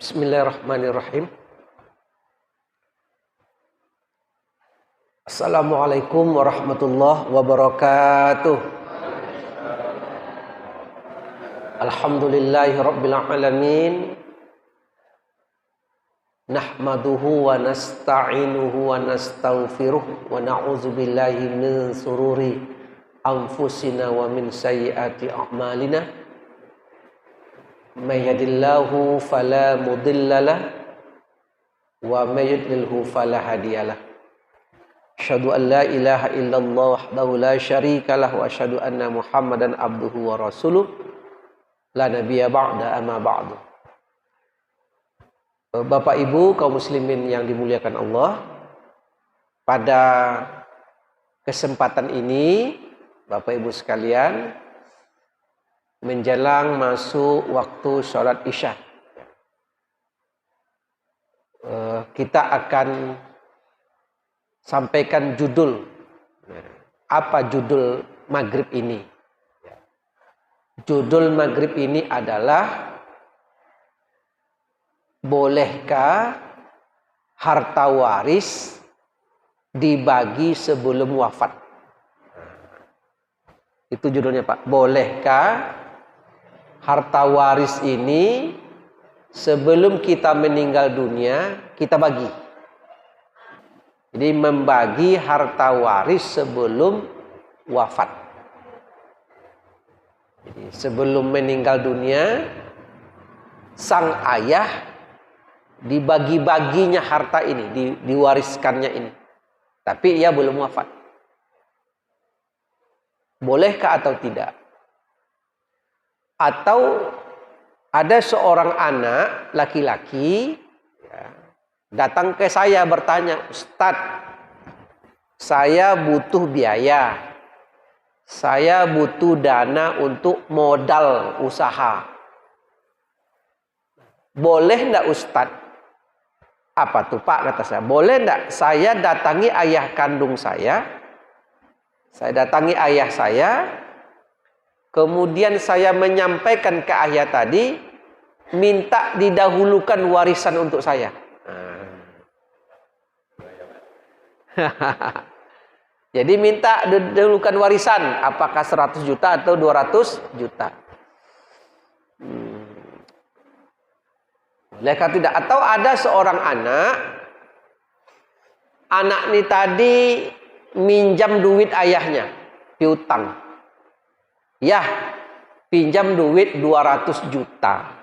Bismillahirrahmanirrahim. Assalamualaikum warahmatullahi wabarakatuh. Alhamdulillahi rabbil alamin. Nahmaduhu wa nasta'inuhu wa nastaghfiruh wa na'udzu billahi min sururi anfusina wa min sayyiati a'malina. May yahdihillahu fala mudhillalah wa may yudlilhu fala hadiyalah. Asyhadu an la ilaha illallah wahdahu la syarikalah wa asyhadu anna Muhammadan abduhu wa rasuluh la nabiyya ba'da amma ba'du. Bapak Ibu kaum muslimin yang dimuliakan Allah, pada kesempatan ini Bapak Ibu sekalian, menjelang masuk waktu sholat isya, kita akan sampaikan judul. Apa judul maghrib ini? Judul maghrib ini adalah, bolehkah harta waris dibagi sebelum wafat? Itu judulnya, Pak. Bolehkah harta waris ini sebelum kita meninggal dunia kita bagi? Jadi membagi harta waris sebelum wafat. Jadi sebelum meninggal dunia, sang ayah dibagi-baginya harta ini, diwariskannya ini. Tapi ia belum wafat. Bolehkah atau tidak? Atau ada seorang anak laki-laki datang ke saya bertanya, "Ustadz, saya butuh biaya. Saya butuh dana untuk modal usaha. Boleh enggak Ustadz?" "Apa tuh Pak?" kata saya. "Boleh enggak saya datangi ayah kandung saya datangi ayah saya, kemudian saya menyampaikan ke ayah tadi, minta didahulukan warisan untuk saya." Jadi minta didahulukan warisan, apakah 100 juta atau 200 juta. Bolehkah tidak? Atau ada seorang anak ini tadi minjam duit ayahnya, piutang. Ya, pinjam duit 200 juta.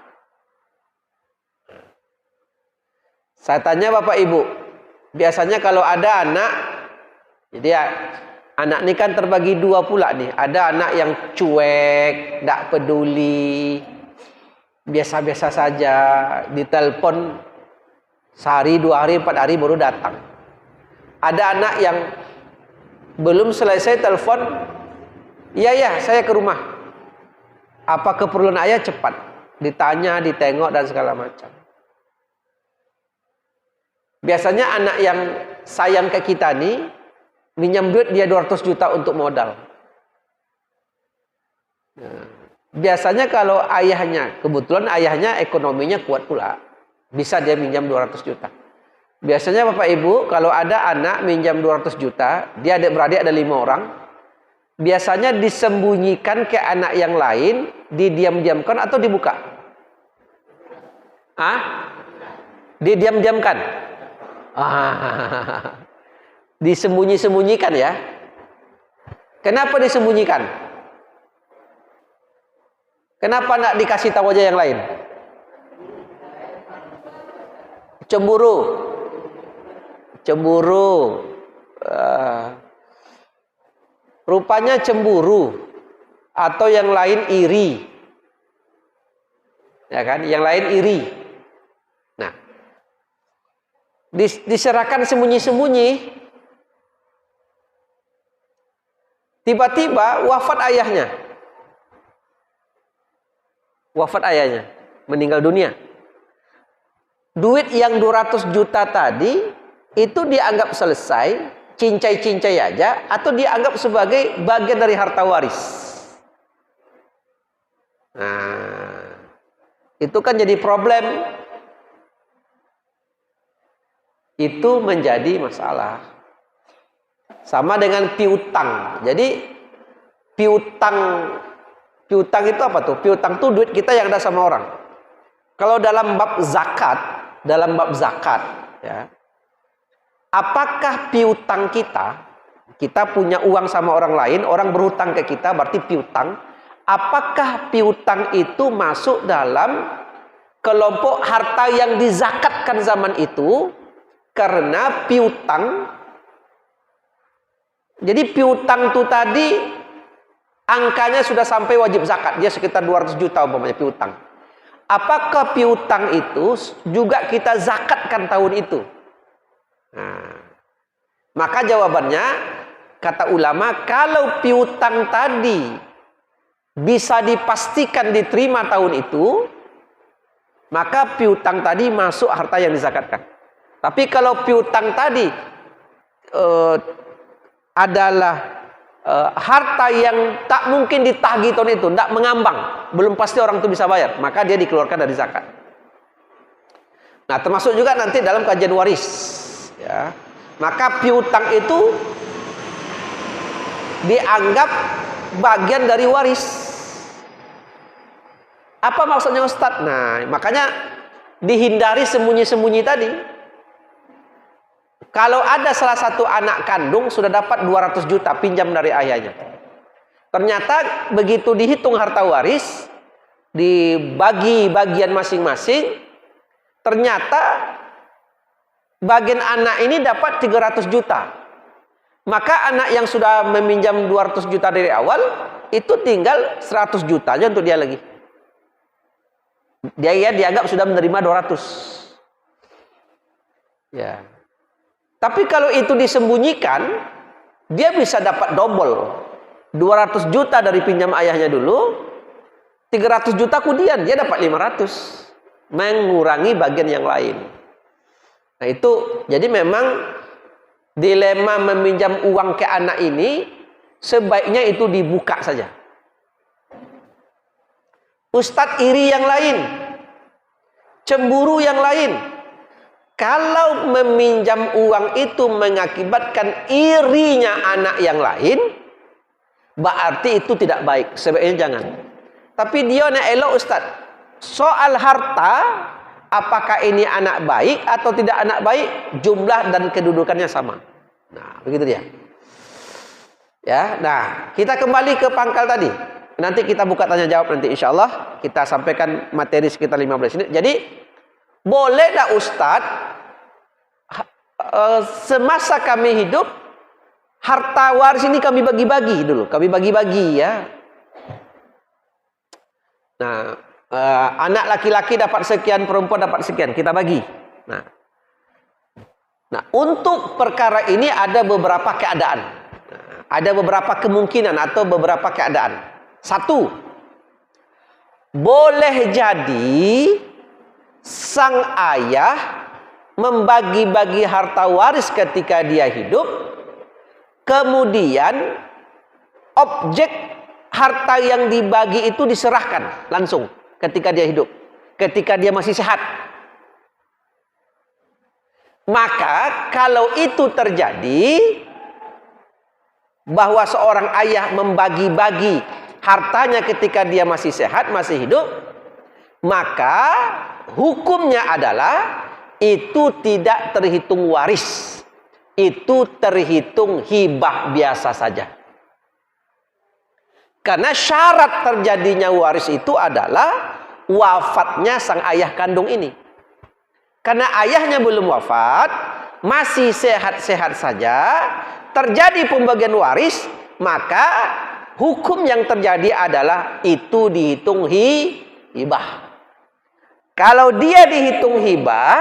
Saya tanya Bapak Ibu, biasanya kalau ada anak, jadi ya, anak ini kan terbagi dua pula nih. Ada anak yang cuek, tidak peduli, biasa-biasa saja, ditelepon sehari, 2 hari, 4 hari baru datang. Ada anak yang belum selesai telepon, iya saya ke rumah. Apa keperluan ayah? Cepat ditanya, ditengok dan segala macam. Biasanya anak yang sayang ke kita nih, minjam duit dia 200 juta untuk modal. Biasanya kalau ayahnya, kebetulan ayahnya ekonominya kuat pula, bisa dia minjam 200 juta. Biasanya Bapak Ibu, kalau ada anak minjam 200 juta, dia adik-beradik ada 5 orang, biasanya disembunyikan ke anak yang lain, didiam-diamkan atau dibuka? Didiam-diamkan. Disembunyi-sembunyikan ya. Kenapa disembunyikan? Kenapa nggak dikasih tahu aja yang lain? Cemburu. Rupanya cemburu, atau yang lain iri, ya kan? Yang lain iri. Nah, diserahkan sembunyi-sembunyi, tiba-tiba wafat ayahnya, meninggal dunia. Duit yang 200 juta tadi itu dianggap selesai, cincai-cincai aja, atau dianggap sebagai bagian dari harta waris. Nah, itu kan jadi problem. itu menjadi masalah. Sama dengan piutang. Jadi piutang itu apa tuh? Piutang itu duit kita yang ada sama orang. Kalau dalam bab zakat, ya, apakah piutang kita punya uang sama orang lain, orang berhutang ke kita, berarti piutang. Apakah piutang itu masuk dalam kelompok harta yang dizakatkan zaman itu? Karena piutang, jadi piutang itu tadi angkanya sudah sampai wajib zakat, dia sekitar 200 juta umpamanya piutang. Apakah piutang itu juga kita zakatkan tahun itu? Nah, maka jawabannya, kata ulama, kalau piutang tadi bisa dipastikan diterima tahun itu, maka piutang tadi masuk harta yang dizakatkan. Tapi kalau piutang tadi adalah harta yang tak mungkin ditagih tahun itu, tidak mengambang, belum pasti orang itu bisa bayar, maka dia dikeluarkan dari zakat. Nah, termasuk juga nanti dalam kajian waris, ya. Maka piutang itu dianggap bagian dari waris. Apa maksudnya Ustadz? Nah, makanya dihindari sembunyi-sembunyi tadi. Kalau ada salah satu anak kandung sudah dapat 200 juta pinjam dari ayahnya. Ternyata begitu dihitung harta waris, dibagi bagian masing-masing, ternyata bagian anak ini dapat 300 juta. Maka anak yang sudah meminjam 200 juta dari awal, itu tinggal 100 jutanya untuk dia lagi. Dia dianggap sudah menerima 200. Ya. Tapi kalau itu disembunyikan, dia bisa dapat double. 200 juta dari pinjam ayahnya dulu, 300 juta kemudian dia dapat 500. Mengurangi bagian yang lain. Nah itu, jadi memang dilema meminjam uang ke anak ini, sebaiknya itu dibuka saja. Ustadz iri yang lain, cemburu yang lain. Kalau meminjam uang itu mengakibatkan irinya anak yang lain, berarti itu tidak baik. Sebaiknya jangan. Tapi dia nak elok Ustaz. Soal harta, apakah ini anak baik atau tidak anak baik? Jumlah dan kedudukannya sama. Nah, begitu dia. Ya, nah kita kembali ke pangkal tadi. Nanti kita buka tanya jawab nanti insya Allah. Kita sampaikan materi sekitar 15 menit. Jadi boleh tak Ustaz, semasa kami hidup, harta waris ini kami bagi-bagi dulu. Kami bagi-bagi ya. Nah, anak laki-laki dapat sekian, perempuan dapat sekian. Kita bagi. Nah, untuk perkara ini ada beberapa keadaan. Ada beberapa kemungkinan atau beberapa keadaan. Satu, boleh jadi sang ayah membagi-bagi harta waris ketika dia hidup, kemudian objek harta yang dibagi itu diserahkan langsung ketika dia hidup, ketika dia masih sehat. Maka kalau itu terjadi, bahwa seorang ayah membagi-bagi hartanya ketika dia masih sehat, masih hidup, maka hukumnya adalah itu tidak terhitung waris, itu terhitung hibah biasa saja. Karena syarat terjadinya waris itu adalah wafatnya sang ayah kandung ini. Karena ayahnya belum wafat, masih sehat-sehat saja, terjadi pembagian waris, maka hukum yang terjadi adalah itu dihitung hibah. Kalau dia dihitung hibah,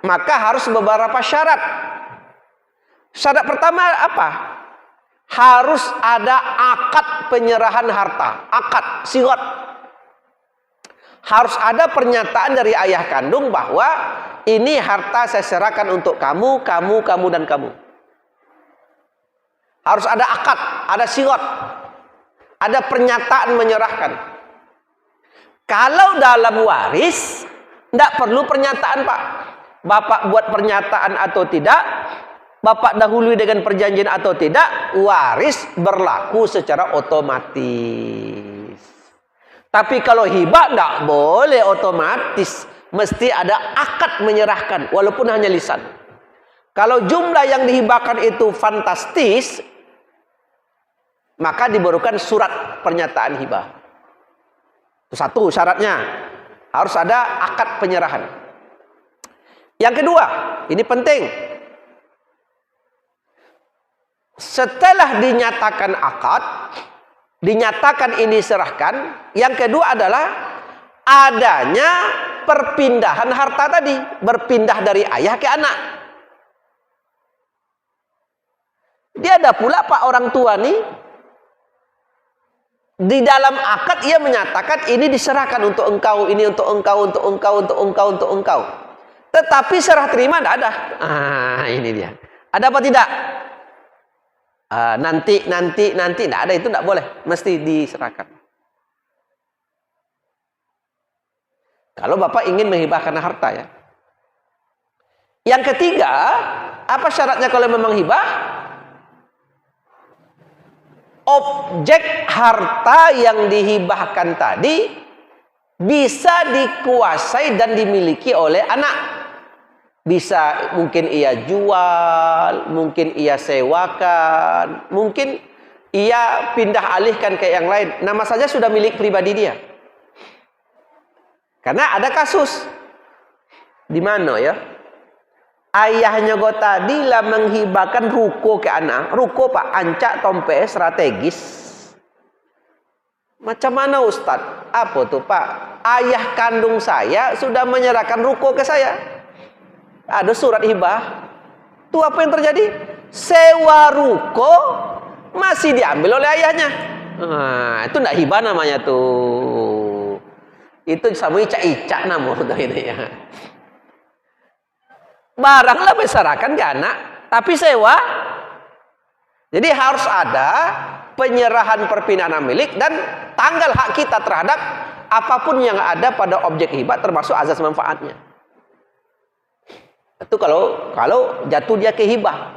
maka harus beberapa syarat. Syarat pertama apa? Harus ada akad penyerahan harta, akad sirat. Harus ada pernyataan dari ayah kandung bahwa ini harta saya serahkan untuk kamu, kamu, dan kamu. Harus ada akad, ada sirat, ada pernyataan menyerahkan. Kalau dalam waris, tidak perlu pernyataan Pak. Bapak buat pernyataan atau tidak, Bapak dahului dengan perjanjian atau tidak, waris berlaku secara otomatis. Tapi kalau hibah tidak boleh otomatis, mesti ada akad menyerahkan walaupun hanya lisan. Kalau jumlah yang dihibahkan itu fantastis, maka dibarukan surat pernyataan hibah. Itu satu syaratnya, harus ada akad penyerahan. Yang kedua, ini penting. Setelah dinyatakan akad, dinyatakan ini serahkan, yang kedua adalah adanya perpindahan harta tadi, berpindah dari ayah ke anak. Dia ada pula Pak orang tua nih, di dalam akad ia menyatakan ini diserahkan untuk engkau, ini untuk engkau, untuk engkau, untuk engkau, untuk engkau. Tetapi serah terima tidak ada. Ini dia. Ada apa tidak? Nanti tidak ada, itu tidak boleh, mesti diserahkan. Kalau Bapak ingin menghibahkan harta ya. Yang ketiga, apa syaratnya kalau memang hibah? Objek harta yang dihibahkan tadi bisa dikuasai dan dimiliki oleh anak. Bisa mungkin ia jual, mungkin ia sewakan, mungkin ia pindah alihkan ke yang lain. Nama saja sudah milik pribadi dia. Karena ada kasus di mana ya, ayahnya go tadi lah menghibahkan ruko ke anak. Ruko Pak, ancak tompe strategis. Macam mana Ustadz? Apa tuh Pak? Ayah kandung saya sudah menyerahkan ruko ke saya. Ada surat hibah. Itu apa yang terjadi? Sewa ruko masih diambil oleh ayahnya. Itu tidak hibah namanya tuh. Itu sama icak-icak namanya itu ya. Baranglah beserahkan ke anak, tapi sewa. Jadi harus ada penyerahan perpindahan milik dan tanggal hak kita terhadap apapun yang ada pada objek hibah, termasuk azas manfaatnya. Itu kalau jatuh dia ke hibah.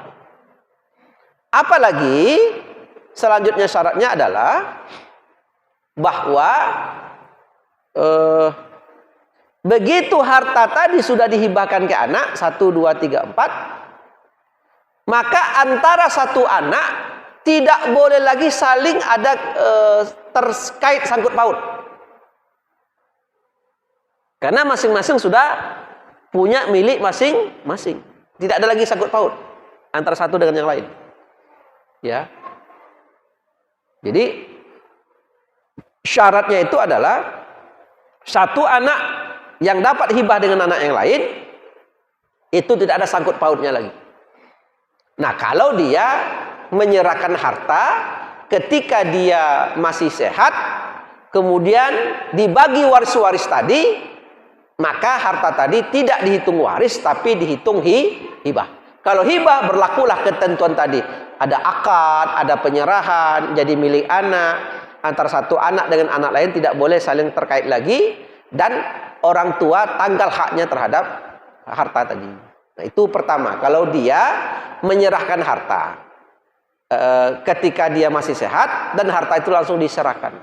Apalagi selanjutnya syaratnya adalah bahwa begitu harta tadi sudah dihibahkan ke anak 1, 2, 3, 4, maka antara satu anak tidak boleh lagi saling ada terkait sangkut paut. Karena masing-masing sudah punya milik masing-masing. Tidak ada lagi sangkut paut antara satu dengan yang lain. Ya. Jadi syaratnya itu adalah satu anak yang dapat hibah dengan anak yang lain itu tidak ada sangkut pautnya lagi. Nah, kalau dia menyerahkan harta ketika dia masih sehat, kemudian dibagi waris-waris tadi, maka harta tadi tidak dihitung waris tapi dihitung hibah. Kalau hibah berlakulah ketentuan tadi. Ada akad, ada penyerahan, jadi milik anak. Antara satu anak dengan anak lain tidak boleh saling terkait lagi. Dan orang tua tanggal haknya terhadap harta tadi. Nah, itu pertama. Kalau dia menyerahkan harta ketika dia masih sehat dan harta itu langsung diserahkan.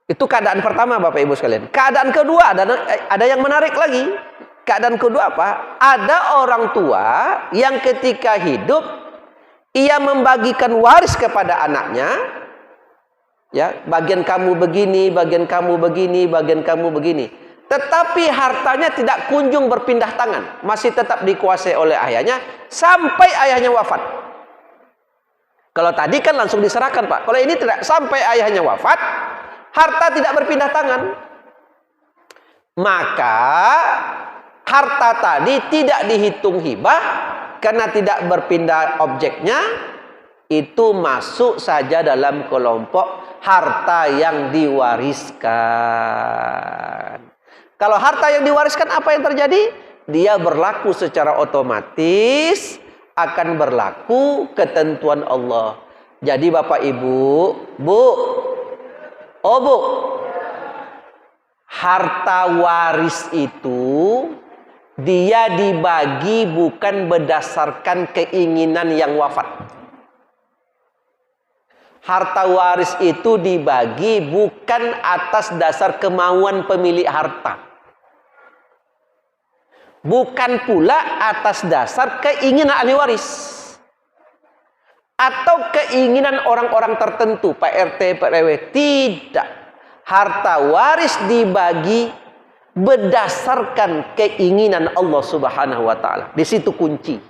Itu keadaan pertama Bapak Ibu sekalian. Keadaan kedua ada yang menarik lagi. Keadaan kedua apa? Ada orang tua yang ketika hidup ia membagikan waris kepada anaknya. Ya, bagian kamu begini, bagian kamu begini, bagian kamu begini. Tetapi hartanya tidak kunjung berpindah tangan, masih tetap dikuasai oleh ayahnya sampai ayahnya wafat. Kalau tadi kan langsung diserahkan Pak. Kalau ini tidak, sampai ayahnya wafat, harta tidak berpindah tangan. Maka harta tadi tidak dihitung hibah karena tidak berpindah objeknya, itu masuk saja dalam kelompok harta yang diwariskan. Kalau harta yang diwariskan apa yang terjadi? Dia berlaku secara otomatis, akan berlaku ketentuan Allah. Jadi Bapak Ibu, Bu, harta waris itu dia dibagi bukan berdasarkan keinginan yang wafat. Harta waris itu dibagi bukan atas dasar kemauan pemilik harta. Bukan pula atas dasar keinginan ahli waris. Atau keinginan orang-orang tertentu, Pak RT, Pak RW. Tidak. Harta waris dibagi berdasarkan keinginan Allah Subhanahu wa taala. Di situ kunci.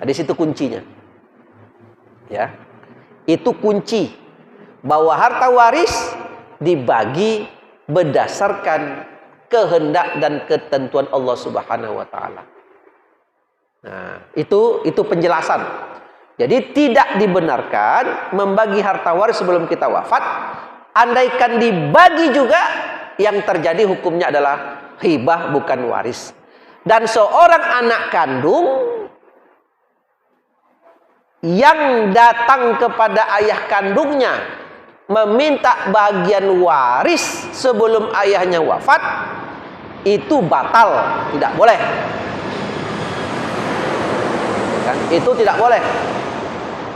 Di situ kuncinya. Ya. Itu kunci bahwa harta waris dibagi berdasarkan kehendak dan ketentuan Allah Subhanahu wa taala. Nah, itu penjelasan. Jadi tidak dibenarkan membagi harta waris sebelum kita wafat. Andaikan dibagi juga, yang terjadi hukumnya adalah hibah bukan waris. Dan seorang anak kandung yang datang kepada ayah kandungnya meminta bagian waris sebelum ayahnya wafat, itu batal, tidak boleh. Kan? Itu tidak boleh.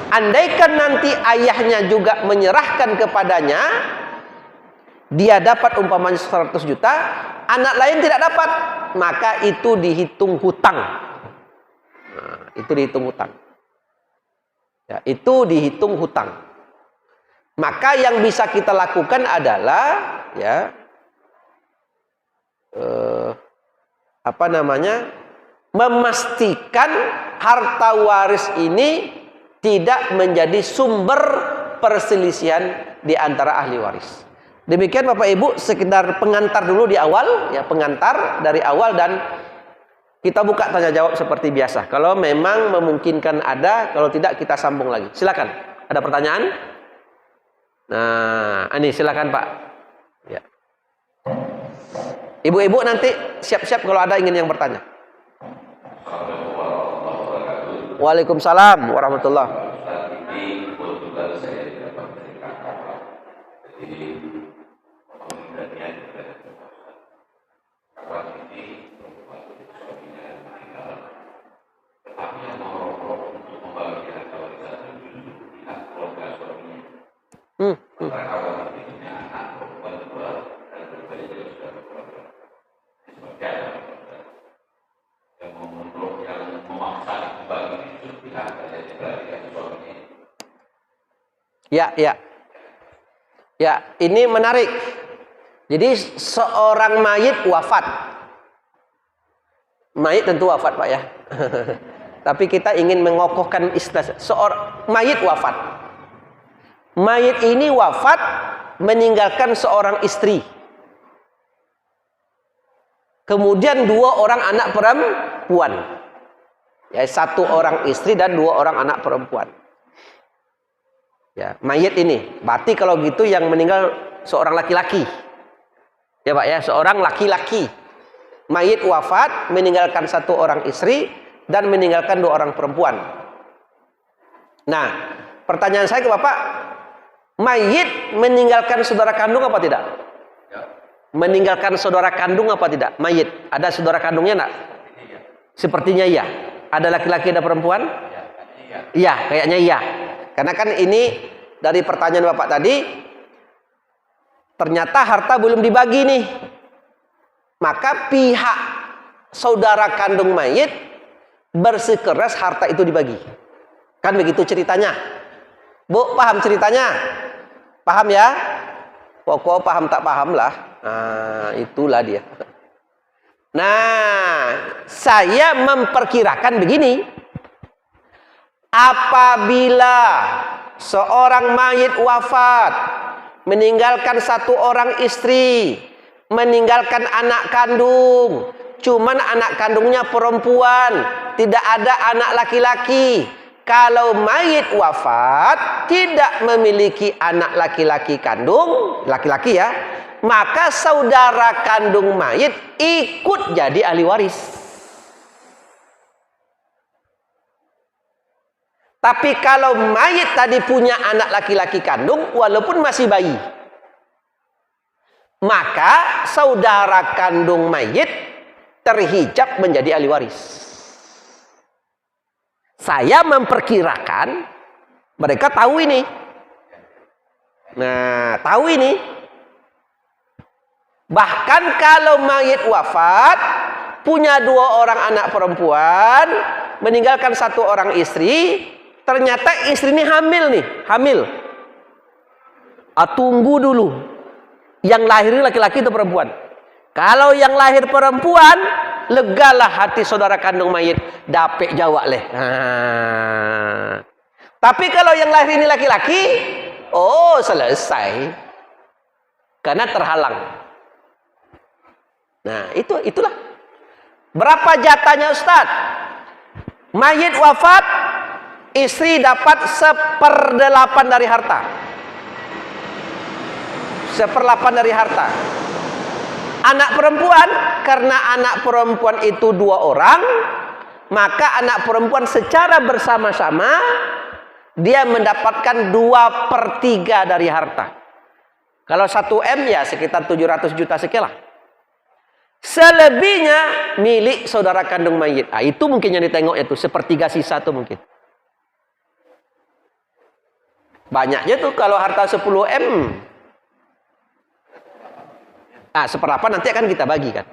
Andaikan nanti ayahnya juga menyerahkan kepadanya, dia dapat umpamanya 100 juta, anak lain tidak dapat, maka itu dihitung hutang. Nah, itu dihitung hutang. Ya, itu dihitung hutang. Maka yang bisa kita lakukan adalah ya memastikan harta waris ini tidak menjadi sumber perselisihan di antara ahli waris. Demikian Bapak Ibu, sekedar pengantar dulu di awal, ya, pengantar dari awal, dan kita buka tanya jawab seperti biasa. Kalau memang memungkinkan ada, kalau tidak kita sambung lagi. Silakan. Ada pertanyaan? Nah, ini silakan Pak. Ya. Ibu-ibu nanti siap-siap kalau ada ingin yang bertanya. Waalaikumsalam warahmatullahi Ya, ini menarik. Jadi seorang mayit wafat. Mayit tentu wafat Pak ya. Tapi kita ingin mengokohkan istilah seorang mayit wafat. Mayit ini wafat meninggalkan seorang istri. Kemudian 2 orang anak perempuan. Ya, 1 orang istri dan 2 orang anak perempuan. Ya, mayit ini. Berarti kalau gitu yang meninggal seorang laki-laki. Ya Pak ya, seorang laki-laki. Mayit wafat meninggalkan 1 orang istri dan meninggalkan 2 orang perempuan. Nah, pertanyaan saya ke Bapak, mayit meninggalkan saudara kandung apa tidak? Ya. Meninggalkan saudara kandung apa tidak? Mayit, ada saudara kandungnya enggak? Ya. Sepertinya iya. Ada laki-laki, ada perempuan? Iya, kayaknya iya. Karena kan ini dari pertanyaan Bapak tadi, ternyata harta belum dibagi nih. Maka pihak saudara kandung mayit bersikeras harta itu dibagi. Kan begitu ceritanya. Bu, paham ceritanya? Paham ya? Pokok paham tak paham lah. Nah, itulah dia. Nah, saya memperkirakan begini. Apabila seorang mayit wafat, meninggalkan 1 orang istri, meninggalkan anak kandung, cuman anak kandungnya perempuan, tidak ada anak laki-laki. Kalau mayit wafat tidak memiliki anak laki-laki kandung, laki-laki ya, maka saudara kandung mayit ikut jadi ahli waris. Tapi kalau mayit tadi punya anak laki-laki kandung, walaupun masih bayi, maka saudara kandung mayit terhijab menjadi ahli waris. Saya memperkirakan mereka tahu ini. Nah, tahu ini. Bahkan kalau mayit wafat, punya 2 orang anak perempuan, meninggalkan 1 orang istri, ternyata istri ini hamil nih, hamil. Tunggu dulu. Yang lahir laki-laki atau perempuan? Kalau yang lahir perempuan, legalah hati saudara kandung mayit, dapet jawab leh. Tapi kalau yang lahir ini laki-laki, oh selesai. Karena terhalang. Nah, itulah. Berapa jatahnya Ustaz? Mayit wafat, istri dapat 1/8 dari harta. 1/8 dari harta. Anak perempuan, karena anak perempuan itu 2 orang, maka anak perempuan secara bersama-sama dia mendapatkan 2/3 dari harta. Kalau 1 M ya sekitar 700 juta sekian lah. Selebihnya milik saudara kandung mayit. Itu mungkin yang ditengok itu 1/3 sisa tuh mungkin. Banyaknya tuh kalau harta 10 M. 1/8 nanti akan kita bagi kan.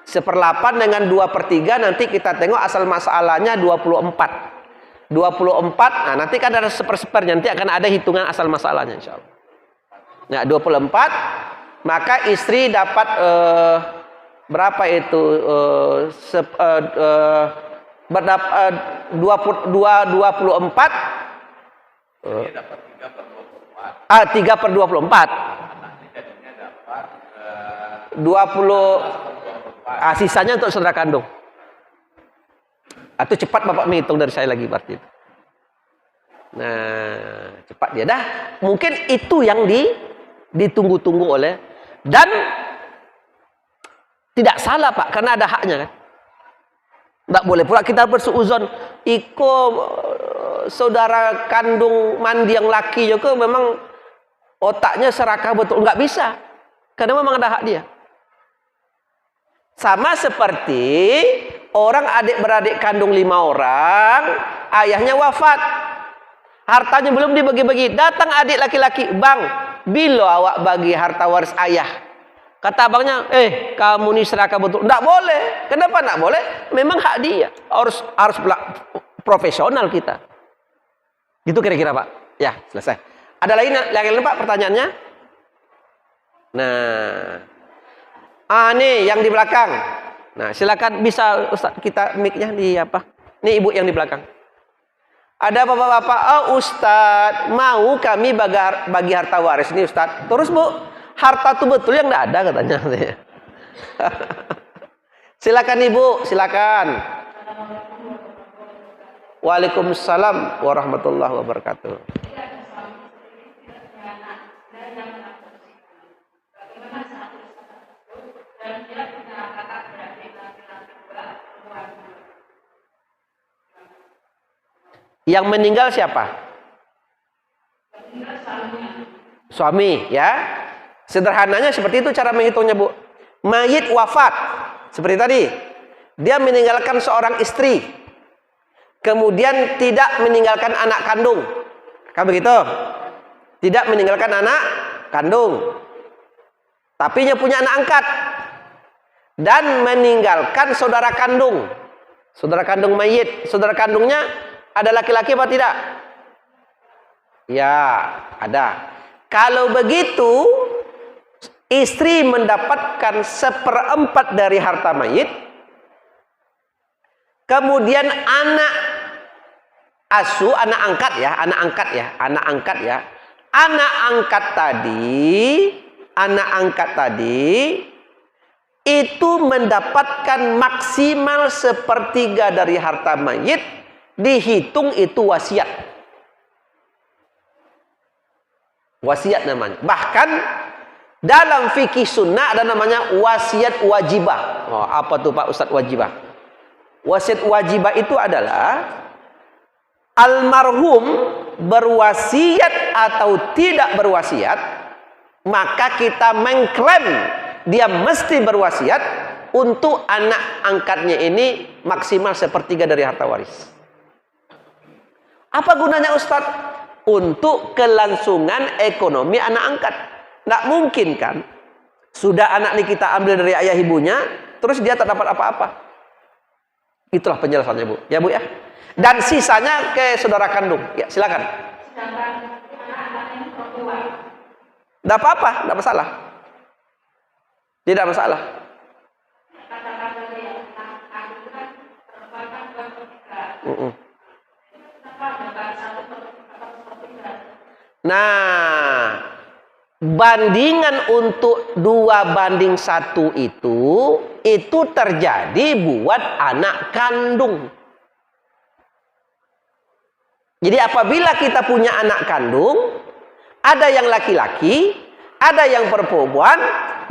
1/8 dengan 2/3 nanti kita tengok asal masalahnya 24. 24, nanti kan ada 1/4, nanti akan ada hitungan asal masalahnya insyaallah. Nah, 24, maka istri dapat berapa itu? 24. 3/24. 20. Sisanya untuk saudara kandung. Atau cepat Bapak menghitung dari saya lagi berarti. Nah, cepat dia dah. Mungkin itu yang ditunggu-tunggu oleh, dan tidak salah Pak, karena ada haknya kan. Tidak boleh pula kita bersuuzon saudara kandung mandi yang laki juga memang otaknya serakah betul, nggak bisa, karena memang ada hak dia. Sama seperti orang adik-beradik kandung 5 orang, ayahnya wafat, hartanya belum dibagi-bagi, datang adik laki-laki, "Bang, bila awak bagi harta waris ayah?" Kata abangnya, kamu ni serakah betul. Tidak boleh. Kenapa tidak boleh? Memang hak dia. Harus profesional kita. Gitu kira-kira Pak. Ya, selesai. Ada lagi Pak pertanyaannya? Nah, nih yang di belakang. Nah, silakan bisa Ustaz kita mic-nya di apa? Nih ibu yang di belakang. Ada bapak-bapak, Ustaz, mau kami bagi harta waris nih Ustaz. Terus Bu, harta itu betul yang tidak ada katanya. Silakan Ibu, silakan. Waalaikumsalam warahmatullahi wabarakatuh. Yang meninggal siapa? Suami, ya. Sederhananya seperti itu cara menghitungnya, Bu. Mayit wafat, seperti tadi. Dia meninggalkan seorang istri. Kemudian tidak meninggalkan anak kandung. Kan begitu? Tidak meninggalkan anak kandung. Tapi dia punya anak angkat. Dan meninggalkan saudara kandung. Saudara kandung mayit. Saudara kandungnya ada laki-laki apa tidak? Ya, ada. Kalau begitu, istri mendapatkan 1/4 dari harta mayit. Kemudian anak asuh, anak angkat ya. Anak angkat tadi itu mendapatkan maksimal 1/3 dari harta mayit, dihitung itu wasiat. Wasiat namanya. Bahkan dalam fikih sunnah ada namanya wasiat wajibah. Apa tuh Pak Ustadz wajibah? Wasiat wajibah itu adalah almarhum berwasiat atau tidak berwasiat, maka kita mengklaim dia mesti berwasiat untuk anak angkatnya ini maksimal sepertiga dari harta waris. Apa gunanya Ustadz? Untuk kelangsungan ekonomi anak angkat. Nggak mungkin kan? Sudah anak ini kita ambil dari ayah ibunya, terus dia tak dapat apa-apa. Itulah penjelasannya Bu. Ya Bu ya. Dan sisanya ke saudara kandung. Ya silakan. Tidak apa-apa, tidak masalah. Tidak masalah. Nah, bandingan untuk 2:1 itu terjadi buat anak kandung. Jadi apabila kita punya anak kandung, ada yang laki-laki, ada yang perempuan,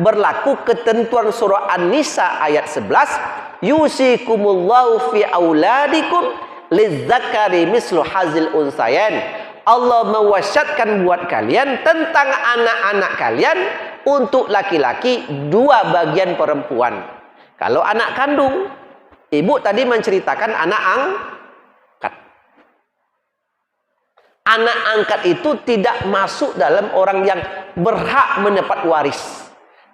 berlaku ketentuan surah An-Nisa ayat 11, yusikumullahu fi auladikum lizzakari mislu hazil unsayain. Allah mewasiatkan buat kalian tentang anak-anak kalian untuk laki-laki 2 bagian perempuan. Kalau anak kandung, ibu tadi menceritakan anak angkat. Anak angkat itu tidak masuk dalam orang yang berhak mendapat waris.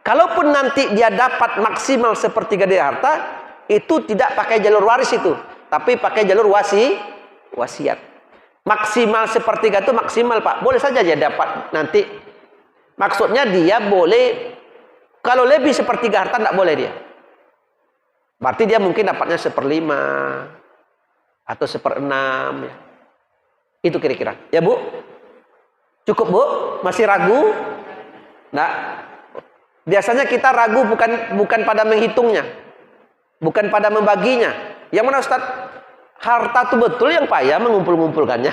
Kalaupun nanti dia dapat maksimal sepertiga dari harta, itu tidak pakai jalur waris itu, tapi pakai jalur wasiat. Maksimal sepertiga itu maksimal Pak. Boleh saja dia dapat nanti. Maksudnya dia boleh. Kalau lebih sepertiga harta tidak boleh dia. Berarti dia mungkin dapatnya 1/5 atau 1/6 ya. Itu kira-kira. Ya Bu? Cukup Bu? Masih ragu? Nah, biasanya kita ragu bukan pada menghitungnya. Bukan pada membaginya. Yang mana Ustaz? Harta itu betul yang payah mengumpul-ngumpulkannya.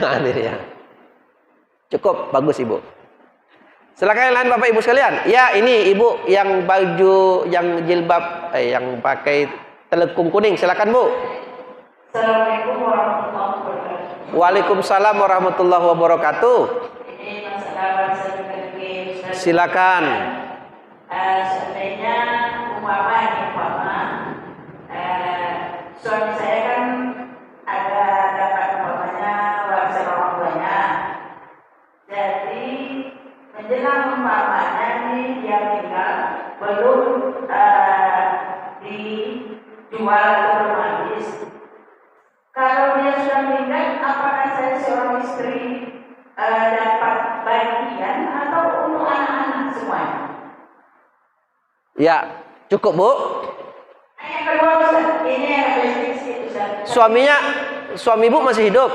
Cukup, bagus Ibu. Silakan yang lain Bapak Ibu sekalian. Ya ini Ibu yang baju, yang jilbab, yang pakai telekung kuning. Silakan Bu. Assalamualaikum warahmatullahi wabarakatuh. Waalaikumsalam warahmatullahi wabarakatuh. Ini masalah saya. Silakan. Seandainya suami saya kan ada dapat warisan orang tuanya. Jadi menjelang nih dia tinggal belum dijual otomatis. Kalau dia sudah meninggal, apakah saya seorang istri dapat bagian atau untuk anak-anak semuanya? Ya, cukup Bu. Yang kedua Ustaz, ini agak sedikit Ustaz. Suami Ibu masih hidup?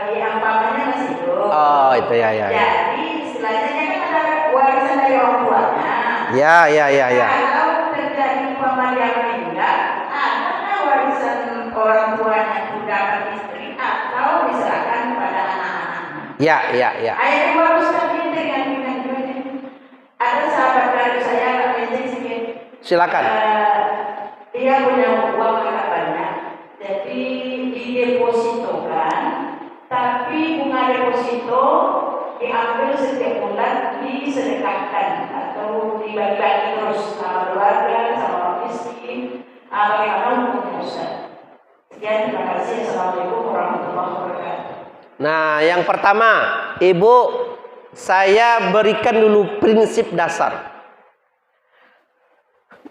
Yang papanya masih hidup. Oh, itu ya. Jadi istilahnya kan ada warisan dari orang tuanya. Ya. Kalau terjadi umpama dia meninggal, adakah warisan orang tuanya juga istri atau diserahkan kepada anak-anaknya? Ya. Ayat kedua Ustaz ini dengan ada sahabat dari saya sedikit. Silakan. Dia punya uang agak banyak, jadi didepositokan, tapi bunga deposito diambil setiap bulan disedekahkan atau dibagi-bagi terus sama keluarga, sama miskin. Bagaimana hukumnya Ustaz? Sekian, terima kasih. Assalamualaikum warahmatullahi wabarakatuh. Nah, yang pertama, Ibu, saya berikan dulu prinsip dasar.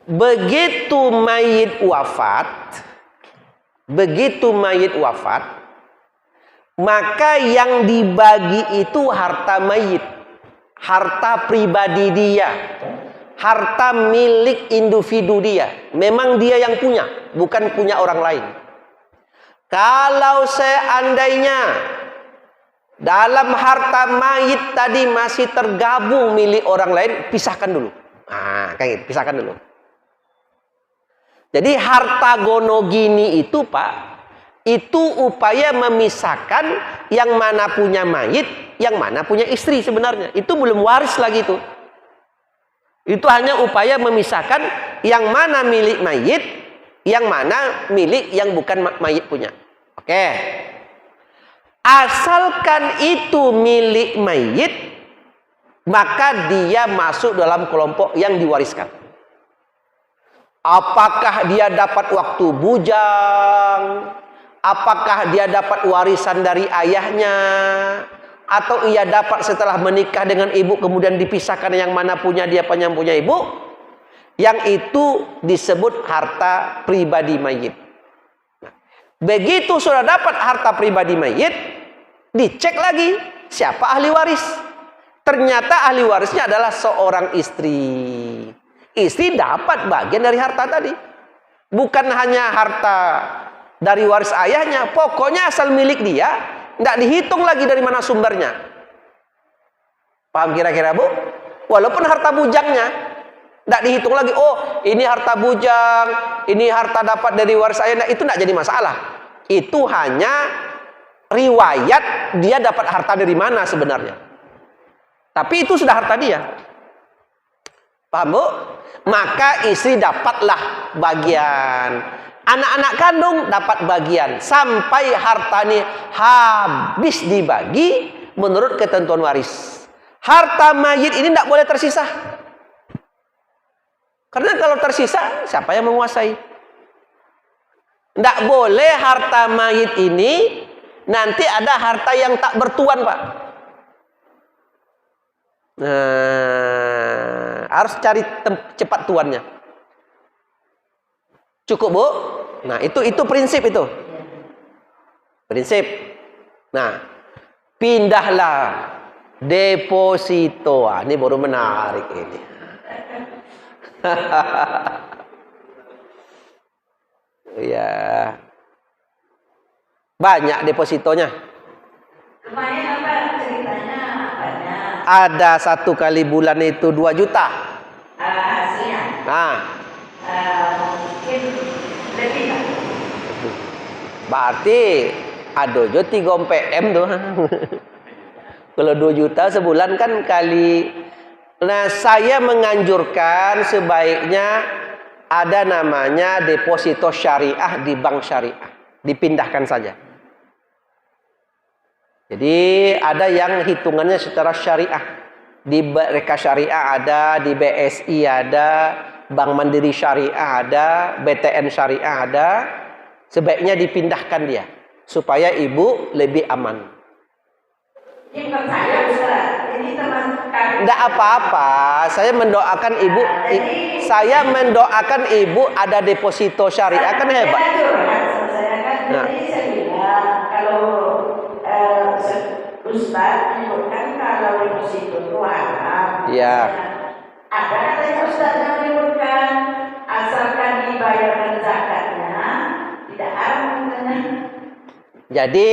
Begitu mayit wafat, maka yang dibagi itu harta mayit, harta pribadi dia, harta milik individu dia. Memang dia yang punya, bukan punya orang lain. Kalau seandainya dalam harta mayit tadi masih tergabung milik orang lain, pisahkan dulu. Kayak gitu, pisahkan dulu. Jadi harta gonogini itu Pak, itu upaya memisahkan yang mana punya mayit, yang mana punya istri sebenarnya. Itu belum waris lagi itu. Itu hanya upaya memisahkan yang mana milik mayit, yang mana milik yang bukan mayit punya. Oke. Asalkan itu milik mayit, maka dia masuk dalam kelompok yang diwariskan. Apakah dia dapat waktu bujang? Apakah dia dapat warisan dari ayahnya? Atau ia dapat setelah menikah dengan ibu kemudian dipisahkan, yang mana punya dia, yang punya ibu? Yang itu disebut harta pribadi mayit. Begitu sudah dapat harta pribadi mayit, dicek lagi siapa ahli waris. Ternyata ahli warisnya adalah seorang istri. Istri dapat bagian dari harta tadi. Bukan hanya harta dari waris ayahnya, pokoknya asal milik dia, tidak dihitung lagi dari mana sumbernya. Paham kira-kira, Bu? Walaupun harta bujangnya tidak dihitung lagi. Oh, ini harta bujang, ini harta dapat dari waris ayah. Nah, itu tidak jadi masalah. Itu hanya riwayat dia dapat harta dari mana sebenarnya. Tapi itu sudah harta dia. Paham, Bu? Maka istri dapatlah bagian. Anak-anak kandung dapat bagian. Sampai harta ini habis dibagi menurut ketentuan waris. Harta mayit ini tidak boleh tersisa. Karena kalau tersisa, siapa yang menguasai? Tidak boleh harta mayit ini nanti ada harta yang tak bertuan, Pak. Nah, harus cari cepat tuannya. Cukup, Bu? Nah, itu prinsip itu. Prinsip. Nah, pindahlah deposito. Ini baru menarik ini. Ya. Banyak depositonya. Lumayan apa ceritanya? Banyak. Ada 1 kali bulan itu 2 juta. Hasilnya. Nah, Mungkin lebih lah. berarti ada jo 3 PM tuh. Kalau 2 juta sebulan kan kali. Nah, saya menganjurkan sebaiknya ada namanya deposito syariah di bank syariah. Dipindahkan saja. Jadi ada yang hitungannya secara syariah. Di Mereka Syariah ada, di BSI ada, Bank Mandiri Syariah ada, BTN Syariah ada. Sebaiknya dipindahkan dia supaya ibu lebih aman. Ini percaya Ustaz. Ini teman kami. Tidak apa-apa. Saya mendoakan ibu. Saya mendoakan ibu ada deposito syariah, kan hebat. Nah. Jadi saya bilang kalau Ustaz menyebutkan kalau deposito itu haram. Iya. Ada katanya Ustaz yang menyebutkan asalkan dibayarkan zakatnya tidak haram katanya. Jadi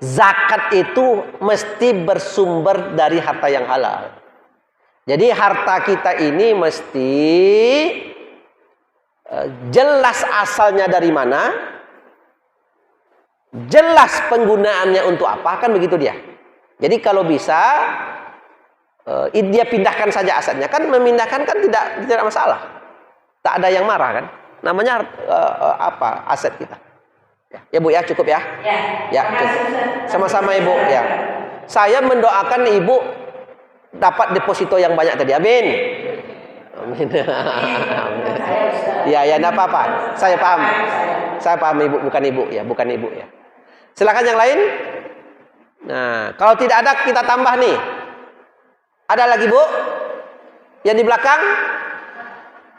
zakat itu mesti bersumber dari harta yang halal. Jadi harta kita ini mesti jelas asalnya dari mana, jelas penggunaannya untuk apa, kan begitu dia. Jadi kalau bisa dia pindahkan saja asetnya, kan memindahkan kan tidak masalah, tak ada yang marah kan, namanya apa aset kita. Ya Bu ya, cukup ya. Ya, cukup. Sama-sama Ibu ya. Saya mendoakan Ibu dapat deposito yang banyak tadi. Amin. Amin. Ya, enggak apa-apa. Saya paham. Saya paham Ibu, bukan Ibu ya, bukan Ibu ya. Silakan yang lain. Nah, kalau tidak ada kita tambah nih. Ada lagi Bu? Yang di belakang?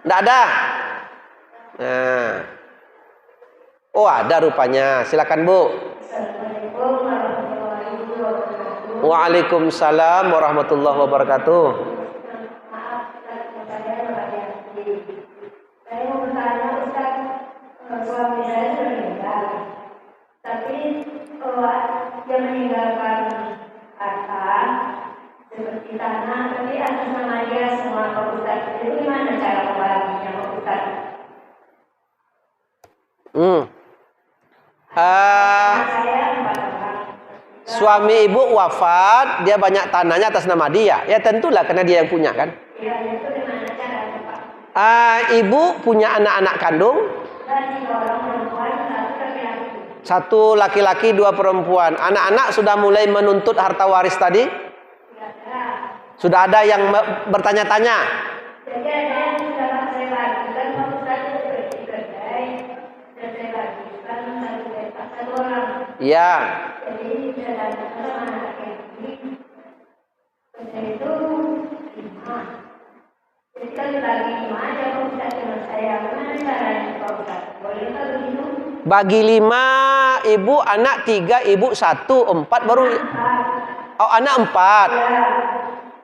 Enggak ada. Nah. Oh, ada rupanya. Silakan Bu. Waalaikumsalam warahmatullahi wabarakatuh. Saya mau bertanya, Ustaz, suami saya sudah meninggal, tapi dia meninggalkan harta seperti tanah, tapi atas nama dia semua Pak Ustaz. Itu gimana cara membaginya Pak Ustaz? Suami ibu wafat, dia banyak tanahnya atas nama dia. Ya tentulah karena dia yang punya kan. Ya, itu gimana caranya Pak? Ibu punya anak-anak kandung. Dan 3 orang perempuan, 1 laki-laki. 1 laki-laki, 2 perempuan. Anak-anak sudah mulai menuntut harta waris tadi? Sudah ada yang bertanya-tanya. Jadi ada yang sudah saya lakukan, Pak Ustaz itu seperti kedai, dan saya lakukan satu petak satu orang. Ya. Jadi saya lakukan sama anak laki-laki. Kedai itu 5. Jadi kalau lagi 5 aja Pak Ustaz dengan saya. Gimana caranya Pak Ustaz? Boleh tak begitu? Bagi 5, ibu anak 3, ibu 1, 4 baru. Oh, anak 4. Ya.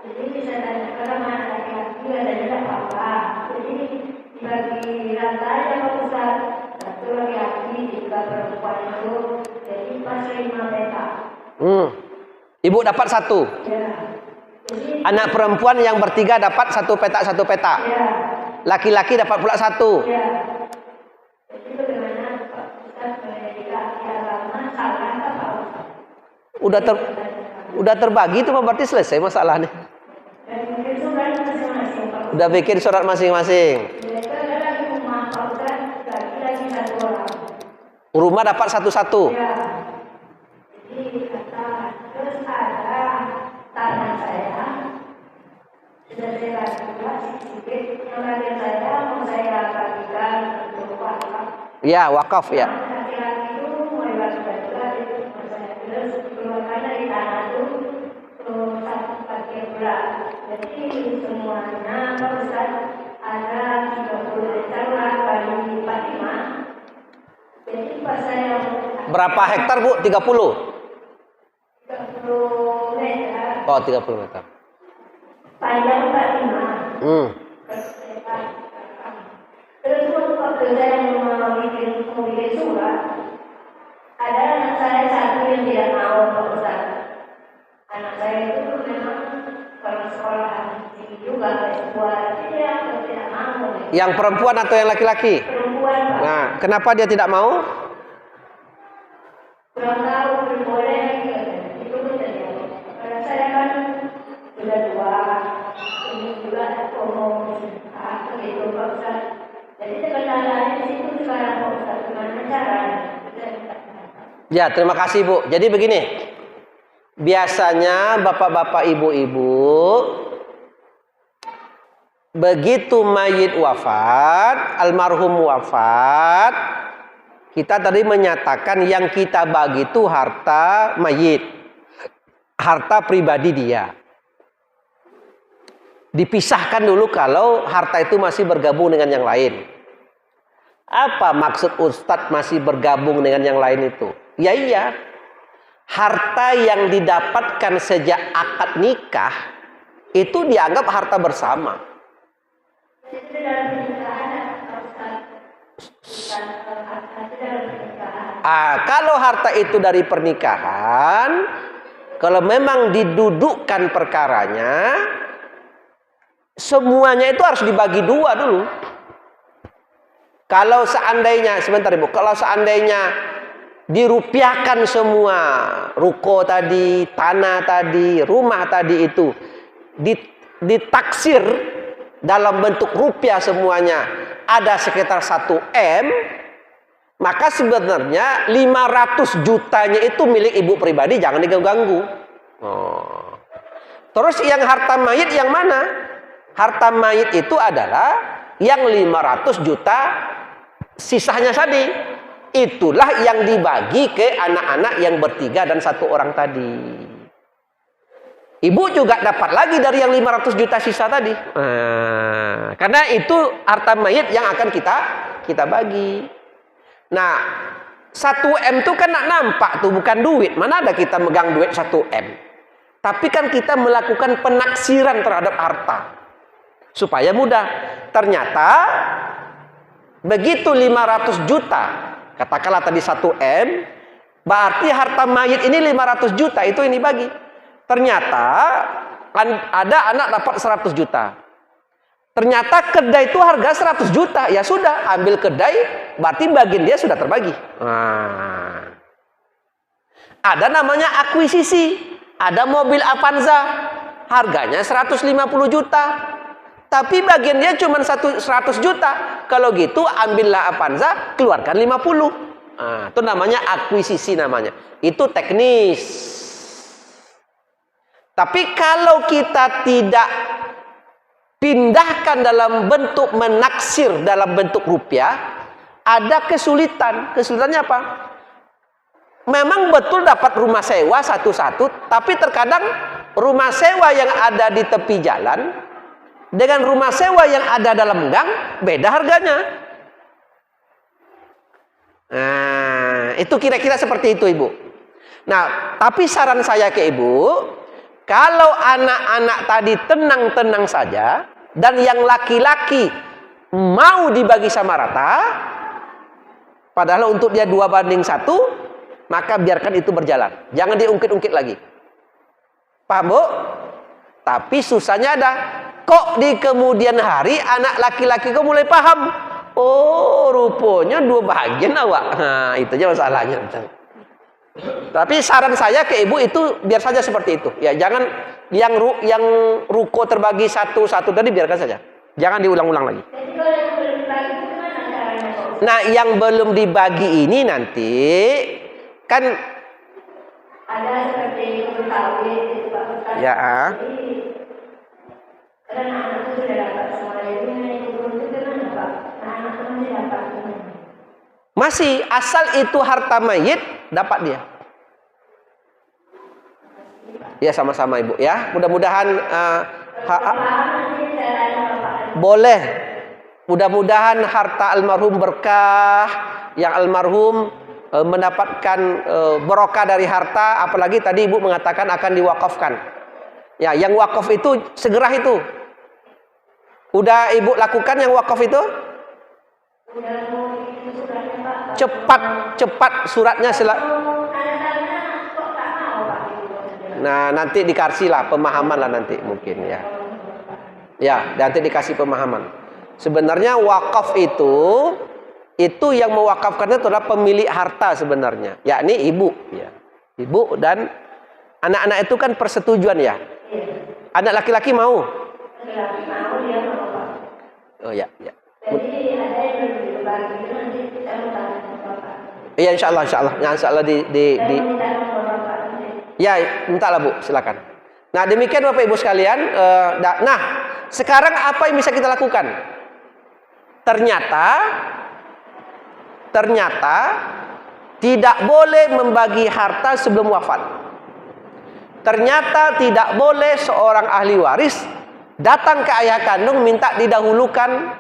Jadi bisa tanyakan sama anak laki-laki ada juga apa. Jadi dibagi rantai aja Pak Ustaz. 1 laki-laki, 3 perempuan itu. Jadi pas 5 petak. Ibu dapat 1. Ya. Jadi Anak perempuan yang bertiga dapat 1 petak 1 petak. ya. Laki-laki dapat pula 1. Ya. Jadi bagaimana Pak Ustaz mendidik agama salah apa Pak Ustaz? Udah terbagi itu berarti selesai masalahnya. Dan mungkin surat masing-masing Pak Ustaz. Udah bikin surat masing-masing. Mereka ada lagi rumah Pak Ustaz, lagi 1 orang. Rumah dapat 1-1. Ya. Jadi kata terus ada tanah saya sudah saya lakukan sedikit yang bagian saya mau saya bagikan untuk wakaf. Ya, wakaf ya. Laki-laki itu mau dibagikan juga itu saya terus keluarkan dari tanah itu satu bagian pula. Jadi semuanya Pak Ustaz ada 30 hektar lah bagi 45. Jadi pas saya Berapa hektar, Bu? 30. 30 meter, Oh, 30 meter. panjang 45. Terus waktu saya mau bikin surat, ada anak saya satu yang tidak mau Pak Ustaz. Anak saya itu memang kalau sekolah tinggi juga buat dia tidak mau. Yang perempuan atau yang laki-laki? Perempuan Pak. Nah, kenapa dia tidak mau? Kurang tahu boleh itu pun terjadi. Karena saya kan sudah tua, ini juga ngomong begitu Pak Ustaz. Jadi kendalanya di situ sekarang Pak Ustaz, gimana caranya? Ya, terima kasih Bu. Jadi begini, biasanya bapak-bapak, ibu-ibu, begitu mayit wafat, almarhum wafat, kita tadi menyatakan yang kita bagi itu harta mayit, harta pribadi dia. Dipisahkan dulu kalau harta itu masih bergabung dengan yang lain. Apa maksud Ustadz masih bergabung dengan yang lain itu? Ya iya, harta yang didapatkan sejak akad nikah itu dianggap harta bersama. Itu dalam pernikahan Pak Ustaz. Bukan harta itu dalam pernikahan. Kalau harta itu dari pernikahan, kalau memang didudukkan perkaranya, semuanya itu harus dibagi 2 dulu. Kalau seandainya, sebentar Ibu, kalau seandainya dirupiahkan semua, ruko tadi, tanah tadi, rumah tadi itu ditaksir dalam bentuk rupiah semuanya, ada sekitar 1 M, maka sebenarnya 500 jutanya itu milik ibu pribadi, jangan diganggu. Terus yang harta mayit yang mana? Harta mayit itu adalah yang 500 juta sisanya tadi. Itulah yang dibagi ke anak-anak yang bertiga dan 1 orang tadi. Ibu juga dapat lagi dari yang 500 juta sisa tadi. Karena itu harta mayit yang akan kita bagi. Nah, 1 M itu kan nampak tuh, bukan duit. Mana ada kita megang duit 1 M. Tapi kan kita melakukan penaksiran terhadap harta. Supaya mudah. Ternyata begitu 500 juta, katakanlah tadi 1 M, berarti harta mayit ini 500 juta itu ini bagi. Ternyata ada anak dapat 100 juta. Ternyata kedai itu harga 100 juta. Ya sudah, ambil kedai, berarti bagian dia sudah terbagi. Ada namanya akuisisi. Ada mobil Avanza, harganya 150 juta. Tapi bagian dia cuma 100 juta. Kalau gitu ambillah Avanza, keluarkan 50. Itu namanya akuisisi namanya. Itu teknis. Tapi kalau kita tidak pindahkan dalam bentuk menaksir dalam bentuk rupiah, ada kesulitan. Kesulitannya apa? Memang betul dapat rumah sewa satu-satu, tapi terkadang rumah sewa yang ada di tepi jalan dengan rumah sewa yang ada dalam gang beda harganya. Nah, itu kira-kira seperti itu, Ibu. Nah, tapi saran saya ke Ibu, kalau anak-anak tadi tenang-tenang saja dan yang laki-laki mau dibagi sama rata, padahal untuk dia 2:1, maka biarkan itu berjalan. Jangan diungkit-ungkit lagi. Paham, Bu? Tapi susahnya ada. Kok di kemudian hari anak laki-laki kok mulai paham? Oh, rupanya 2 bagian awak. Nah, itu aja masalahnya. Tapi saran saya ke Ibu itu biar saja seperti itu. Ya, jangan yang ruko terbagi satu-satu tadi biarkan saja. Jangan diulang-ulang lagi. Nah, yang belum dibagi ini nanti kan ada seperti ketahui ya. Karena anak itu sudah dapat semua ini itu gimana Pak? Anak masih dapat. Masih, asal itu harta mayit dapat dia. Ya, sama-sama Ibu ya. Mudah-mudahan boleh. Mudah-mudahan harta almarhum berkah, yang almarhum mendapatkan barokah dari harta, apalagi tadi Ibu mengatakan akan diwakafkan. Ya, yang wakaf itu segera itu. Udah Ibu lakukan yang wakaf itu? Cepat suratnya Nah, nanti dikasih lah pemahaman lah nanti mungkin ya. Ya, nanti dikasih pemahaman. Sebenarnya wakaf itu yang mewakafkannya itu adalah pemilik harta sebenarnya, yakni ibu ya. Ibu dan anak-anak itu kan persetujuan ya. Anak laki-laki mau? Laki-laki mau, dia mau Pak. Oh ya, ya. Jadi ada yang berbagi nanti kita minta Bapak. Iya, insyaallah Ya, mintalah Bu, silakan. Nah, demikian Bapak Ibu sekalian. Nah, sekarang apa yang bisa kita lakukan? Ternyata tidak boleh membagi harta sebelum wafat. Ternyata tidak boleh seorang ahli waris datang ke ayah kandung minta didahulukan,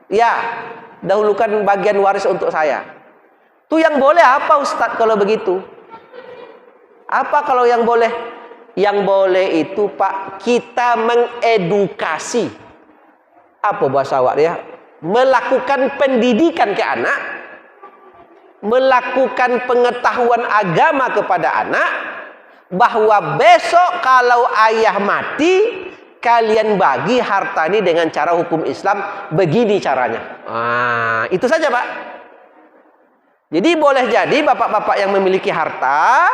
ya, dahulukan bagian waris untuk saya. Itu yang boleh apa Ustadz kalau begitu? Apa kalau yang boleh? Yang boleh itu Pak, kita mengedukasi. Apa bahasa awak dia? Melakukan pendidikan ke anak, melakukan pengetahuan agama kepada anak, bahwa besok kalau ayah mati, kalian bagi harta ini dengan cara hukum Islam, begini caranya. Itu saja Pak. Jadi boleh jadi bapak-bapak yang memiliki harta,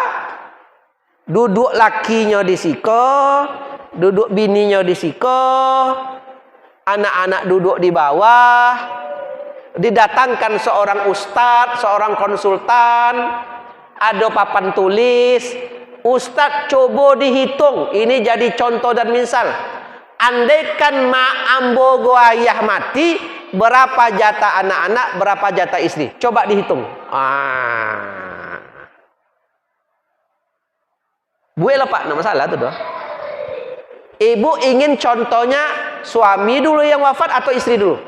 duduk lakinya di siko, duduk bininya di siko, anak-anak duduk di bawah, didatangkan seorang ustadz, seorang konsultan, ada papan tulis, Ustadz coba dihitung, ini jadi contoh dan misal. Andaikan ambogo ayah mati, berapa jatah anak-anak, berapa jatah istri? Coba dihitung. Boleh Pak, enggak masalah tuh doh. Ibu ingin contohnya suami dulu yang wafat atau istri dulu?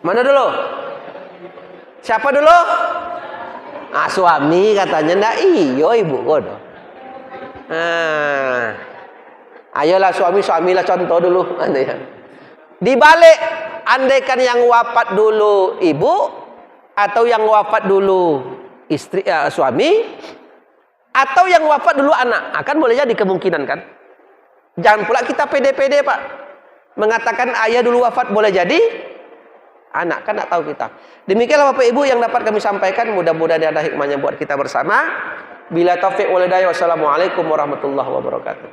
Mana dulu? Siapa dulu? Suami katanya. Ndak iyo ibu kodo. Ayolah suamilah contoh dulu. Dibalik, andaikan yang wafat dulu ibu atau yang wafat dulu istri, suami, atau yang wafat dulu anak, akan boleh jadi kemungkinan kan. Jangan pula kita pede-pede Pak, mengatakan ayah dulu wafat boleh jadi anak, kan tak tahu kita. Demikianlah Bapak Ibu yang dapat kami sampaikan, mudah-mudahan ada hikmahnya buat kita bersama. Bila taufiq wal hidayah, wassalamualaikum warahmatullahi wabarakatuh.